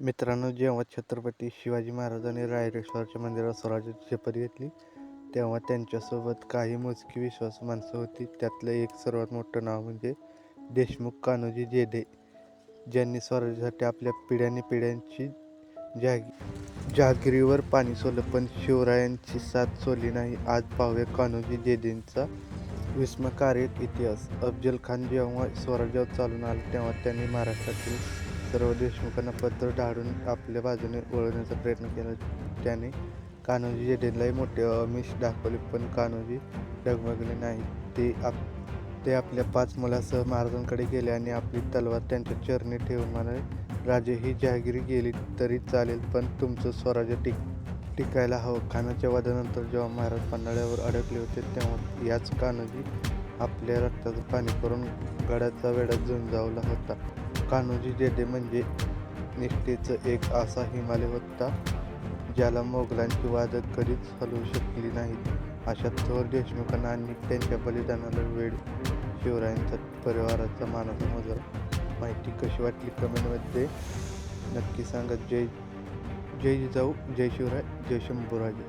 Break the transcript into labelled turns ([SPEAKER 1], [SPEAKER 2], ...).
[SPEAKER 1] मित्रांनो, जेव्हा छत्रपती शिवाजी महाराजांनी रायरेश्वराच्या मंदिरात स्वराज्याची शपथ घेतली, तेव्हा त्यांच्यासोबत काही मोजकी विश्वासू माणसं होती. त्यातलं एक सर्वात मोठं नाव म्हणजे देशमुख कान्होजी जेधे, ज्यांनी स्वराज्यासाठी आपल्या पिढ्यानपिढ्यांची जहागिरीवर पाणी सोडलं, पण शिवरायांची साथ सोडली नाही. आज पाहूया कान्होजी जेधेंचा विस्मयकारक इतिहास. अफजल खान जेव्हा स्वराज्यावर चालून आला, तेव्हा त्यांनी महाराष्ट्रातील सर्व देशमुखांना पत्र धाडून आपल्या बाजूने वळवण्याचा प्रयत्न केला. त्याने कान्होजी जेधेंनाही मोठे आमिष दाखवले, पण कान्होजी डगमगले नाही. ते आपल्या 5 मुलांसह महाराजांकडे गेले आणि आपली तलवार त्यांच्या चरणी ठेवून म्हणाले, राजे, ही जहागिरी गेली तरी चालेल, पण तुमचं स्वराज्य टिकायला हवं. खानाच्या वधानंतर जेव्हा महाराज पन्हाळ्यावर अडकले होते, तेव्हा याच कान्होजी आपल्या रक्ताचं पाणी करून गडाचा वेढा झुंजावला होता. कान्होजी जेधे म्हणजे निष्ठेचं एक असा हिमालय होता, ज्याला मोगलांची वादळ कधीच हलवू शकली नाहीत. अशा थोर देशमुखांना आणि त्यांच्या बलिदानाला वेळ शिवरायांच्या परिवाराचा मानाचा मुजरा. माहिती कशी वाटली कमेंटमध्ये नक्की सांगा. जय जिजाऊ, जय शिवराय, जय शंभूराजे.